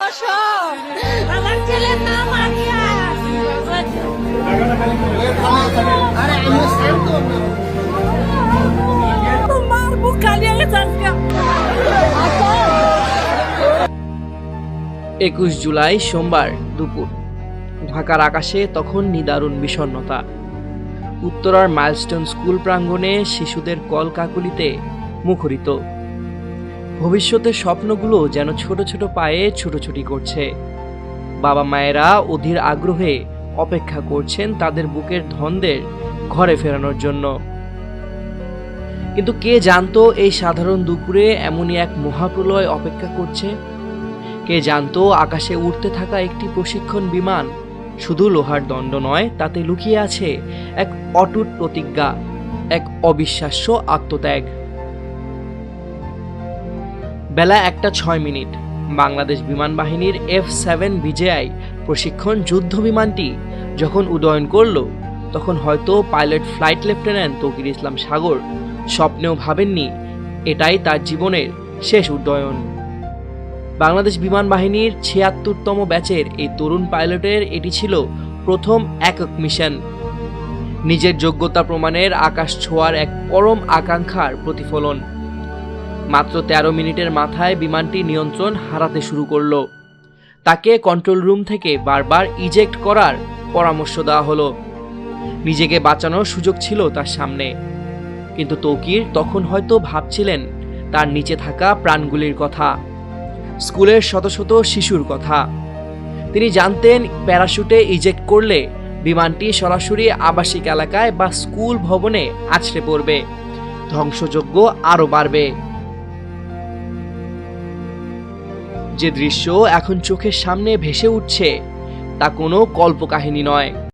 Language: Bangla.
বসো। আমার ছেলের নাম আরিয়া। তোমার বুক খালি হয়ে যাচ্ছে। 21 জুলাই সোমবার দুপুর ঢাকার আকাশে তখন নিদারুণ বিষণ্ণতা। উত্তরার মাইলস্টোন স্কুল প্রাঙ্গণে শিশুদের কলকাকলিতে মুখরিত। ভবিষ্যতের স্বপ্নগুলো যেন ছোট ছোট পায়ে ছুটোছুটি করছে। বাবা মায়েরা অধীর আগ্রহে অপেক্ষা করছেন তাদের বুকের ধনদের ঘরে ফেরানোর জন্য। কিন্তু কে জানতো এই সাধারণ দুপুরে এমনই এক মহাপ্রলয় অপেক্ষা করছে? কে জানতো আকাশে উড়তে থাকা একটি প্রশিক্ষণ বিমান শুধু লোহার দণ্ড নয়, তাতে লুকিয়ে আছে এক অটুট প্রতিজ্ঞা, এক অবিশ্বাস্য আত্মত্যাগ। বেলা 1:06। বাংলাদেশ বিমান বাহিনীর F-7 বিজেআই প্রশিক্ষণ যুদ্ধ বিমানটি যখন উড্ডয়ন করল, তখন হয়তো পাইলট ফ্লাইট লেফটেন্যান্ট তৌকির ইসলাম সাগর স্বপ্নেও ভাবেননি এটাই তার জীবনের শেষ উড্ডয়ন। বাংলাদেশ বিমান বাহিনীর ৭৬তম ব্যাচের এই তরুণ পাইলটের এটি ছিল প্রথম একক মিশন। নিজের যোগ্যতা প্রমাণের আকাশ ছোঁয়ার এক পরম আকাঙ্ক্ষার প্রতিফলন। মাত্র ১৩ মিনিটের মাথায় বিমানটি নিয়ন্ত্রণ হারাতে শুরু করল। তাকে কন্ট্রোল রুম থেকে বারবার ইজেক্ট করার পরামর্শ দেওয়া হলো। নিজেকে বাঁচানোর সুযোগ ছিল তার সামনে, কিন্তু তৌকির তখন হয়তো ভাবছিলেন তার নিচে থাকা প্রাণগুলির কথা, স্কুলের শত শত শিশুর কথা। তিনি জানতেন প্যারাশুটে ইজেক্ট করলে বিমানটি সরাসরি আবাসিক এলাকায় বা স্কুল ভবনে আছড়ে পড়বে, ধ্বংসযজ্ঞ আরও বাড়বে। যে দৃশ্য এখন চোখের সামনে ভেসে উঠছে তা কোনো কল্পকাহিনী নয়।